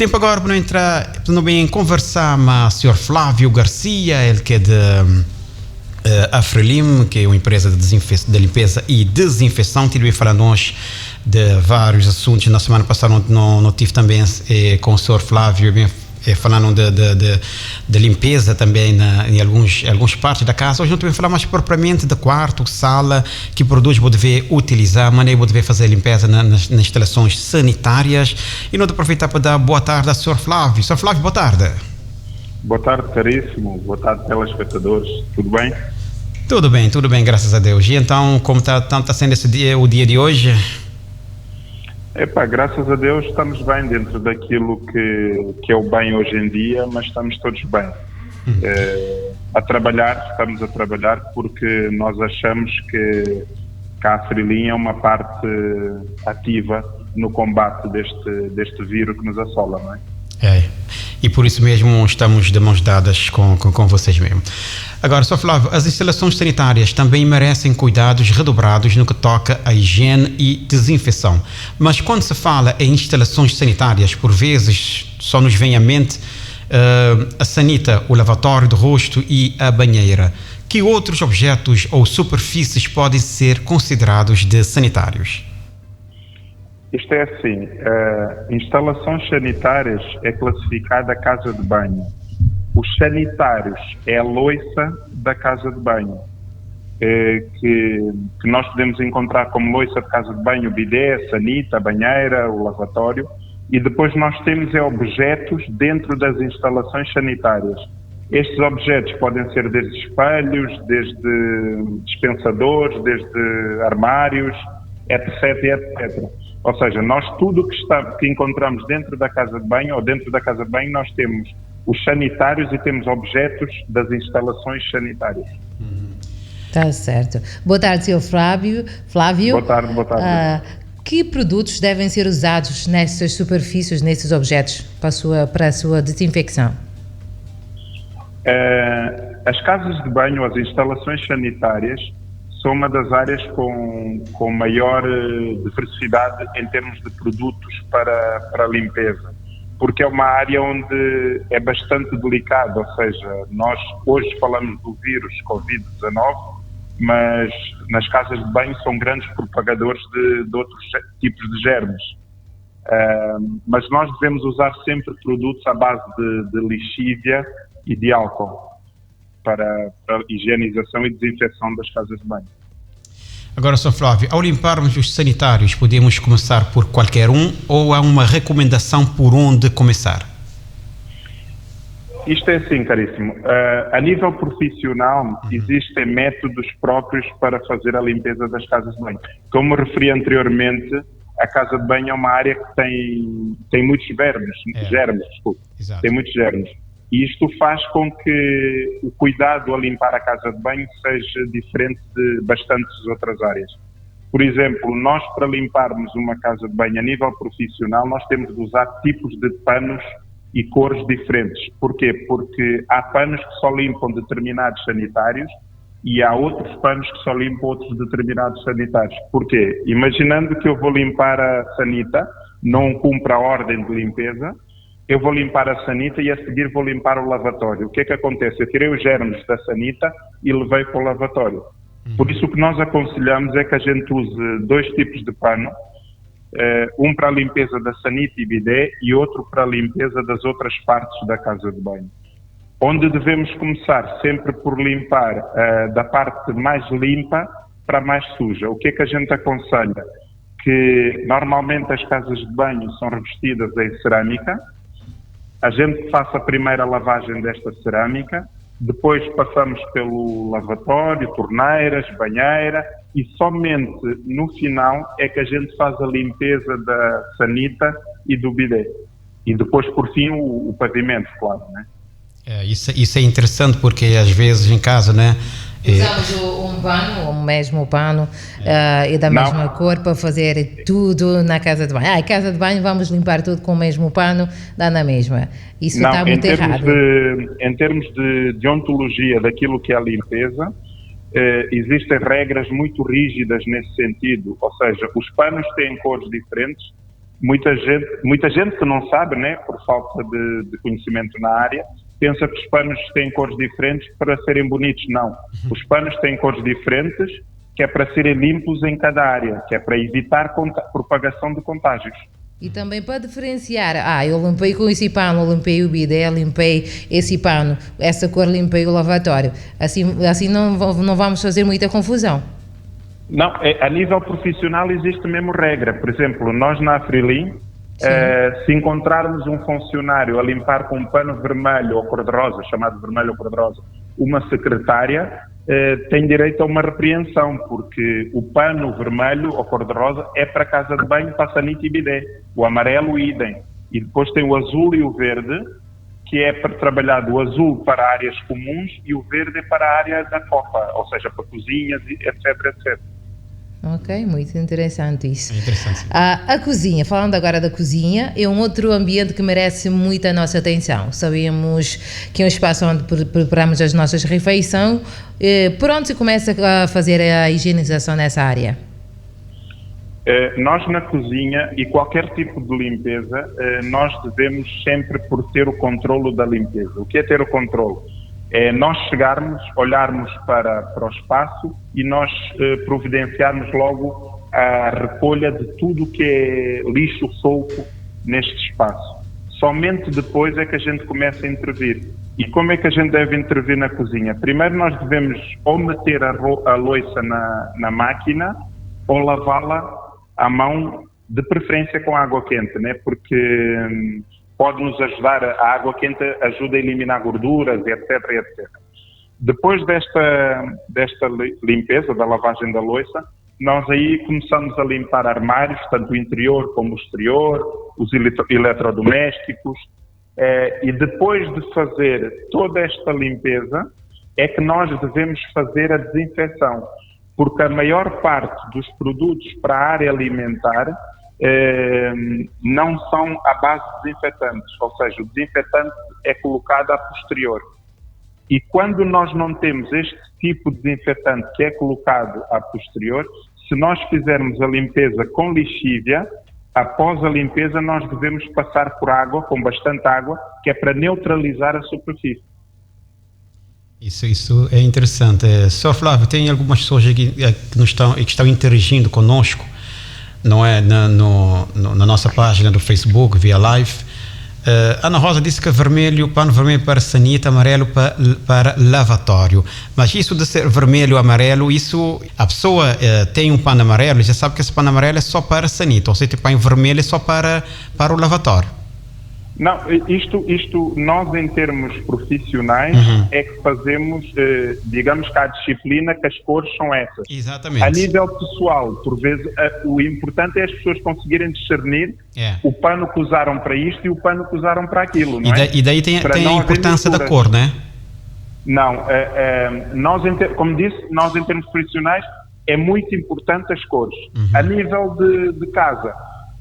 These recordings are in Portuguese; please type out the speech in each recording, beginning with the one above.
Tempo agora para não entrar, para não bem conversar com o Sr. Flávio Garcia, ele que é de Afrelim, que é uma empresa de limpeza e desinfecção. Tive falando hoje de vários assuntos. Na semana passada não tive também com o Sr. Flávio falando de limpeza também em algumas partes da casa. Hoje não estou a falar mais propriamente de quarto, sala, que produtos pode utilizar, maneira pode fazer limpeza nas instalações sanitárias. E não de aproveitar para dar boa tarde ao Sr. Flávio. Sr. Flávio, boa tarde. Boa tarde, caríssimo. Boa tarde, telespectadores. Tudo bem? Tudo bem, graças a Deus. E então, como está sendo o dia de hoje? Graças a Deus estamos bem dentro daquilo que é o bem hoje em dia, mas estamos todos bem. Estamos a trabalhar porque nós achamos que a Afrelim é uma parte ativa no combate deste vírus que nos assola, não é? E por isso mesmo estamos de mãos dadas com vocês mesmo. Agora, Sr. Flávio, as instalações sanitárias também merecem cuidados redobrados no que toca à higiene e desinfecção. Mas quando se fala em instalações sanitárias, por vezes só nos vem à mente a sanita, o lavatório do rosto e a banheira. Que outros objetos ou superfícies podem ser considerados de sanitários? Isto é assim, instalações sanitárias é classificada a casa de banho. Os sanitários é a loiça da casa de banho, que nós podemos encontrar como loiça de casa de banho o bidé, a sanita, a banheira, o lavatório, e depois nós temos objetos dentro das instalações sanitárias. Estes objetos podem ser desde espelhos, desde dispensadores, desde armários, etc, etc. Ou seja, nós tudo que encontramos dentro da casa de banho, ou dentro da casa de banho, nós temos os sanitários e temos objetos das instalações sanitárias. Está certo. Boa tarde, Sr. Flávio. Boa tarde. Que produtos devem ser usados nessas superfícies, nesses objetos, para a sua desinfecção? As casas de banho, as instalações sanitárias, são uma das áreas com maior diversidade em termos de produtos para limpeza, porque é uma área onde é bastante delicado, ou seja, nós hoje falamos do vírus Covid-19, mas nas casas de banho são grandes propagadores de outros tipos de germes. Mas nós devemos usar sempre produtos à base de lixívia e de álcool para a higienização e desinfecção das casas de banho. Agora, Sr. Flávio, ao limparmos os sanitários, podemos começar por qualquer um ou há uma recomendação por onde começar? Isto é assim, caríssimo. A nível profissional, existem métodos próprios para fazer a limpeza das casas de banho. Como referi anteriormente, a casa de banho é uma área que tem muitos germes. Tem muitos germes. E isto faz com que o cuidado a limpar a casa de banho seja diferente de bastantes outras áreas. Por exemplo, nós para limparmos uma casa de banho a nível profissional, nós temos de usar tipos de panos e cores diferentes. Porquê? Porque há panos que só limpam determinados sanitários e há outros panos que só limpam outros determinados sanitários. Porquê? Imaginando que eu vou limpar a sanita, não cumpre a ordem de limpeza, eu vou limpar a sanita e a seguir vou limpar o lavatório. O que é que acontece? Eu tirei os germes da sanita e levei para o lavatório. Por isso o que nós aconselhamos é que a gente use dois tipos de pano, um para a limpeza da sanita e bidé e outro para a limpeza das outras partes da casa de banho. Onde devemos começar? Sempre por limpar da parte mais limpa para a mais suja. O que é que a gente aconselha? Que normalmente as casas de banho são revestidas em cerâmica. A gente faça a primeira lavagem desta cerâmica, depois passamos pelo lavatório, torneiras, banheira e somente no final é que a gente faz a limpeza da sanita e do bidé. E depois, por fim, o pavimento, claro, né? Isso é interessante porque às vezes em casa, né? Usamos um pano, o mesmo pano e da mesma cor para fazer tudo na casa de banho. Em casa de banho vamos limpar tudo com o mesmo pano, dá na mesma. Isso está muito errado. Em termos de ontologia daquilo que é a limpeza, existem regras muito rígidas nesse sentido. Ou seja, os panos têm cores diferentes muita gente que não sabe, né, por falta de conhecimento na área, pensa que os panos têm cores diferentes para serem bonitos. Não. Os panos têm cores diferentes, que é para serem limpos em cada área, que é para evitar propagação de contágios. E também para diferenciar, eu limpei com esse pano, limpei o bidé, limpei esse pano, essa cor limpei o lavatório. Assim não vamos fazer muita confusão. Não, a nível profissional existe mesmo regra. Por exemplo, nós na Afrilin, se encontrarmos um funcionário a limpar com um pano vermelho ou cor-de-rosa, chamado vermelho ou cor-de-rosa, uma secretária, tem direito a uma repreensão, porque o pano vermelho ou cor-de-rosa é para casa de banho, para sanita e bidé. O amarelo, idem. E depois tem o azul e o verde, que é para trabalhar do azul para áreas comuns e o verde é para a área da copa, ou seja, para cozinhas, etc, etc. Ok, muito interessante isso. É interessante. A cozinha, falando agora da cozinha, é um outro ambiente que merece muita nossa atenção. Sabemos que é um espaço onde preparamos as nossas refeições. Por onde se começa a fazer a higienização nessa área? Nós na cozinha e qualquer tipo de limpeza, nós devemos sempre por ter o controlo da limpeza. O que é ter o controlo? É nós chegarmos, olharmos para o espaço e nós providenciarmos logo a recolha de tudo que é lixo solto neste espaço. Somente depois é que a gente começa a intervir. E como é que a gente deve intervir na cozinha? Primeiro nós devemos ou meter a louça na máquina ou lavá-la à mão, de preferência com água quente, né? Porque pode nos ajudar, a água quente ajuda a eliminar gorduras, etc, etc. Depois desta limpeza, da lavagem da louça, nós aí começamos a limpar armários, tanto o interior como o exterior, os eletrodomésticos, e depois de fazer toda esta limpeza, é que nós devemos fazer a desinfecção, porque a maior parte dos produtos para a área alimentar não são à base de desinfetantes, ou seja, o desinfetante é colocado a posterior. E quando nós não temos este tipo de desinfetante que é colocado a posterior, se nós fizermos a limpeza com lixívia, após a limpeza nós devemos passar por água, com bastante água, que é para neutralizar a superfície. Isso é interessante. Sr. Flávio, tem algumas pessoas que estão interagindo conosco, não é, na nossa página do Facebook, via live. Ana Rosa disse que pano vermelho para sanita, amarelo para lavatório. Mas isso de ser vermelho ou amarelo, a pessoa tem um pano amarelo e já sabe que esse pano amarelo é só para sanita, ou seja, o pano vermelho é só para o lavatório. Não, isto nós em termos profissionais é que fazemos, digamos que há disciplina que as cores são essas. Exatamente. A nível pessoal, por vezes, o importante é as pessoas conseguirem discernir o pano que usaram para isto e o pano que usaram para aquilo, não é? E daí tem a importância da cor, não é? Não, como disse, nós em termos profissionais é muito importante as cores. A nível de casa,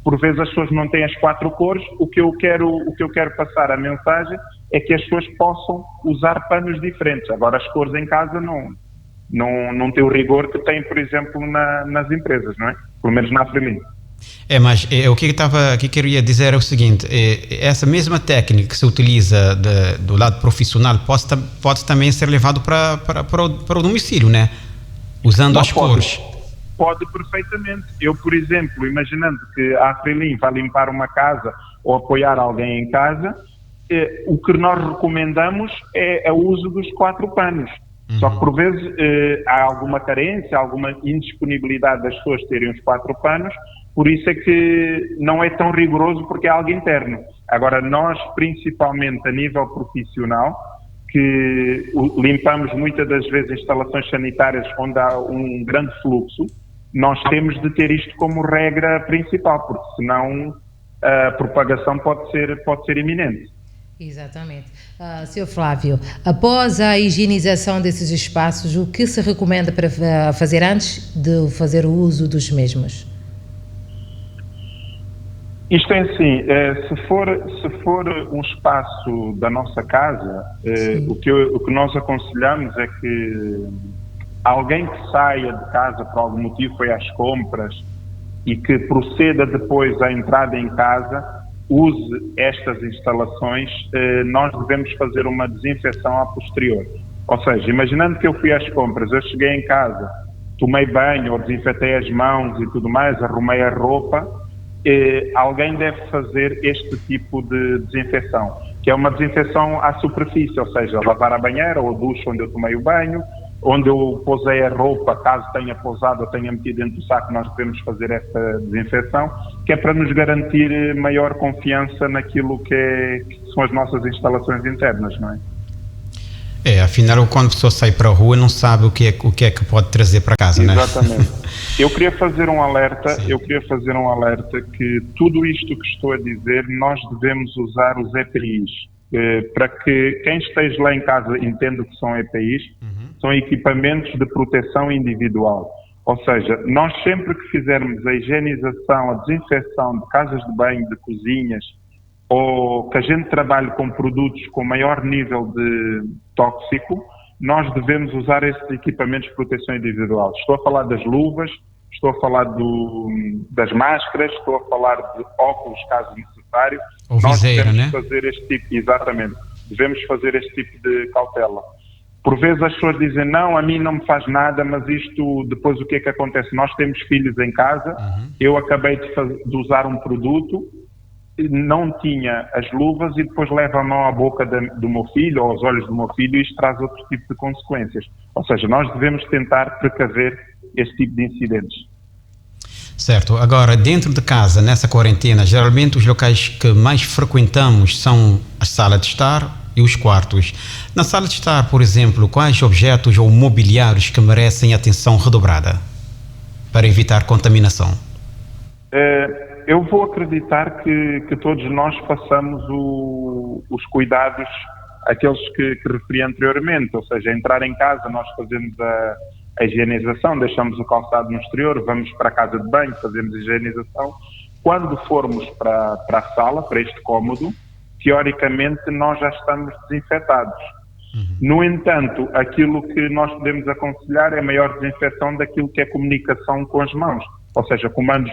por vezes as pessoas não têm as 4 cores. O que eu quero passar a mensagem é que as pessoas possam usar panos diferentes. Agora as cores em casa não tem o rigor que tem, por exemplo, nas empresas, não é? Pelo menos na Afrilin. Mas o que queria dizer é o seguinte: essa mesma técnica que se utiliza do lado profissional pode também ser levado para o domicílio, né? Usando as cores. Pode perfeitamente. Eu, por exemplo, imaginando que a Afrilin vai limpar uma casa ou apoiar alguém em casa, o que nós recomendamos é o uso dos 4 panos. Só que por vezes há alguma carência, alguma indisponibilidade das pessoas terem os 4 panos, por isso é que não é tão rigoroso, porque é algo interno. Agora, nós, principalmente a nível profissional, que limpamos muitas das vezes instalações sanitárias onde há um grande fluxo, nós temos de ter isto como regra principal, porque senão a propagação pode ser iminente. Exatamente. Sr. Flávio, após a higienização desses espaços, o que se recomenda para fazer antes de fazer o uso dos mesmos? Isto é assim, se for um espaço da nossa casa, o que nós aconselhamos é que alguém que saia de casa por algum motivo, foi às compras, e que proceda depois à entrada em casa, use estas instalações, nós devemos fazer uma desinfecção a posterior. Ou seja, imaginando que eu fui às compras, eu cheguei em casa, tomei banho, ou desinfetei as mãos e tudo mais, arrumei a roupa, alguém deve fazer este tipo de desinfecção, que é uma desinfecção à superfície, ou seja, lavar a banheira ou a ducha onde eu tomei o banho, onde eu pousei a roupa, caso tenha pousado ou tenha metido dentro do saco, nós devemos fazer esta desinfecção, que é para nos garantir maior confiança naquilo que são as nossas instalações internas, não é? Afinal, quando a pessoa sai para a rua, não sabe o que é que pode trazer para casa, né? Exatamente. Eu queria fazer um alerta, que tudo isto que estou a dizer, nós devemos usar os EPIs, para que quem esteja lá em casa entenda o que são EPIs, são equipamentos de proteção individual. Ou seja, nós sempre que fizermos a higienização, a desinfecção de casas de banho, de cozinhas, ou que a gente trabalhe com produtos com maior nível de tóxico, nós devemos usar esses equipamentos de proteção individual. Estou a falar das luvas, estou a falar das máscaras, estou a falar de óculos, caso necessário. Ou viseira, né? Fazer este tipo, exatamente, devemos fazer este tipo de cautela. Por vezes as pessoas dizem, não, a mim não me faz nada, mas isto, depois o que é que acontece? Nós temos filhos em casa, eu acabei de usar um produto, não tinha as luvas e depois leva a mão à boca do meu filho ou aos olhos do meu filho e isto traz outro tipo de consequências. Ou seja, nós devemos tentar precaver este tipo de incidentes. Certo. Agora, dentro de casa, nessa quarentena, geralmente os locais que mais frequentamos são a sala de estar e os quartos. Na sala de estar, por exemplo, quais objetos ou mobiliários que merecem atenção redobrada para evitar contaminação? Eu vou acreditar que todos nós passamos os cuidados, aqueles que referi anteriormente, ou seja, entrar em casa, nós fazemos a higienização, deixamos o calçado no exterior, vamos para a casa de banho, fazemos a higienização. Quando formos para a sala, para este cômodo, teoricamente nós já estamos desinfetados. No entanto, aquilo que nós podemos aconselhar é a maior desinfecção daquilo que é comunicação com as mãos. Ou seja, comandos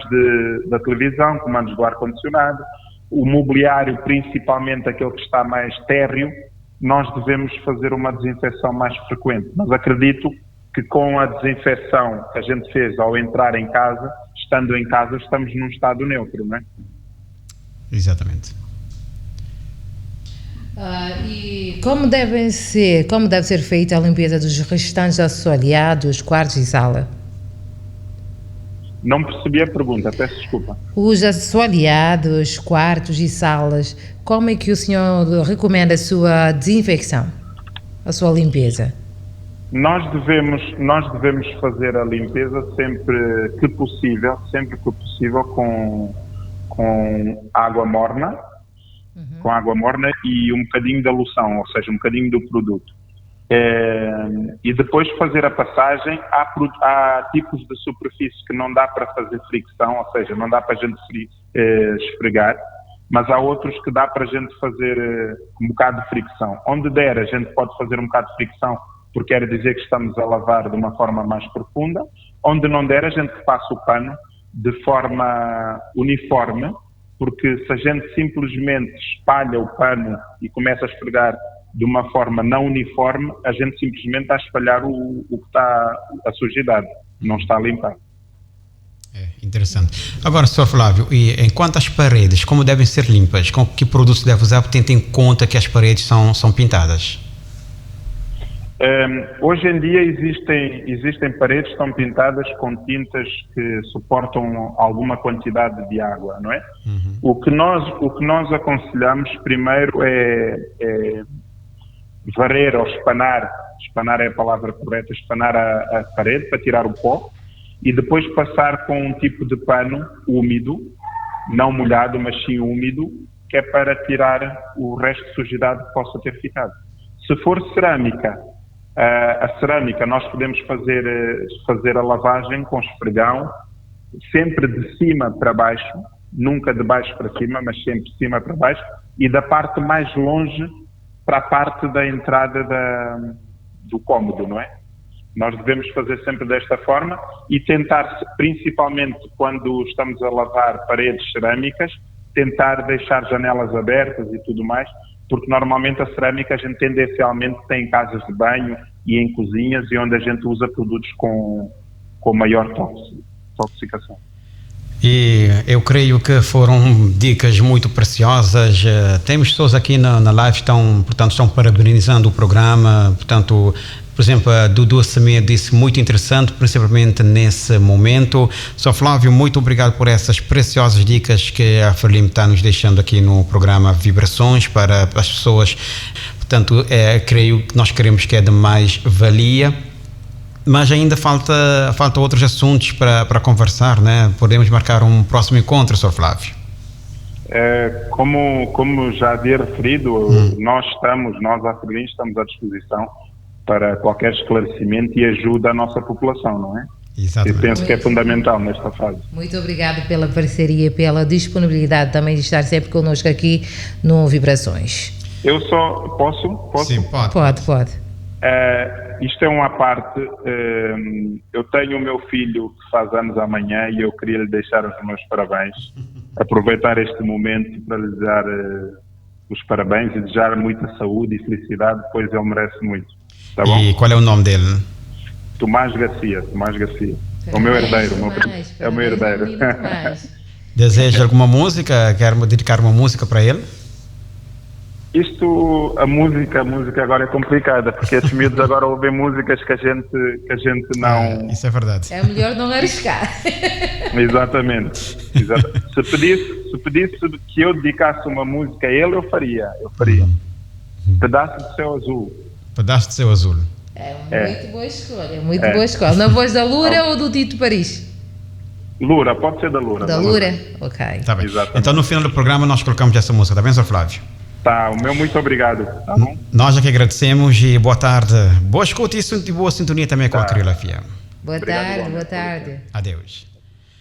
da televisão, comandos do ar-condicionado, o mobiliário, principalmente aquele que está mais térreo, nós devemos fazer uma desinfecção mais frequente. Mas acredito que com a desinfecção que a gente fez ao entrar em casa, estando em casa, estamos num estado neutro, não é? Exatamente. E como deve ser feita a limpeza dos restantes assoalhados, quartos e sala? Não percebi a pergunta, peço desculpa. Os assoalhados, quartos e salas, como é que o senhor recomenda a sua desinfecção, a sua limpeza? Nós devemos fazer a limpeza sempre que possível com água morna, e um bocadinho da loção, ou seja, um bocadinho do produto. E depois fazer a passagem. Há tipos de superfície que não dá para fazer fricção, ou seja, não dá para a gente esfregar, mas há outros que dá para a gente fazer um bocado de fricção. Onde der, a gente pode fazer um bocado de fricção, porque quer dizer que estamos a lavar de uma forma mais profunda. Onde não der, a gente passa o pano de forma uniforme, porque se a gente simplesmente espalha o pano e começa a esfregar de uma forma não uniforme, a gente simplesmente está a espalhar o que está a sujidade, não está a limpar. Interessante. Agora, Sr. Flávio, e enquanto às paredes, como devem ser limpas? Com que produtos deve usar, tendo em conta que as paredes são pintadas? Hoje em dia existem paredes que estão pintadas com tintas que suportam alguma quantidade de água, não é? O que nós aconselhamos primeiro é varrer ou espanar é a palavra correta, espanar a parede para tirar o pó e depois passar com um tipo de pano úmido, não molhado, mas sim úmido, que é para tirar o resto de sujidade que possa ter ficado. Se for cerâmica, a cerâmica nós podemos fazer a lavagem com esfregão, sempre de cima para baixo, nunca de baixo para cima, mas sempre de cima para baixo, e da parte mais longe para a parte da entrada do cômodo, não é? Nós devemos fazer sempre desta forma e tentar, principalmente quando estamos a lavar paredes cerâmicas, tentar deixar janelas abertas e tudo mais, porque normalmente a cerâmica a gente tendencialmente tem em casas de banho e em cozinhas e onde a gente usa produtos com maior toxicação. E eu creio que foram dicas muito preciosas. Temos pessoas aqui na live que estão parabenizando o programa. Portanto, por exemplo, a Dudu Semedo disse muito interessante, principalmente nesse momento. Sr. Flávio, muito obrigado por essas preciosas dicas que a Frelimo está nos deixando aqui no programa Vibrações para as pessoas. Portanto, creio que nós queremos que é de mais valia. Mas ainda falta outros assuntos para conversar, né? Podemos marcar um próximo encontro, Sr. Flávio. Como já havia referido, nós à Frelimo estamos à disposição para qualquer esclarecimento e ajuda à nossa população, não é? Exatamente. Eu penso que é fundamental nesta fase. Muito obrigado pela parceria, pela disponibilidade também de estar sempre connosco aqui no Vibrações. Eu só posso? Sim, Pode. Isto é uma parte. Eu tenho o meu filho que faz anos amanhã e eu queria lhe deixar os meus parabéns. Aproveitar este momento para lhe dar os parabéns e desejar muita saúde e felicidade, pois ele merece muito. Tá bom? E qual é o nome dele? Tomás Garcia. É o meu herdeiro. É o meu herdeiro. Deseja alguma música? Quer dedicar uma música para ele? A música agora é complicada, porque esses miúdos agora ouvem músicas que a gente não... Isso é verdade. É melhor não arriscar. Exatamente. Se pedisse que eu dedicasse uma música a ele, eu faria. Pedaço de Céu Azul. Pedaço de Céu Azul. Muito boa escolha. Na voz da Lura ou do Tito Paris? Lura, pode ser da Lura. Da Lura? Ok. Tá bem. Exatamente. Então no final do programa nós colocamos essa música, tá bem, Sr. Flávio? Tá, o meu muito obrigado, tá bom? Nós é que agradecemos e boa tarde. Boa escuta e boa sintonia também com a Crioula FM. Boa tarde. Adeus.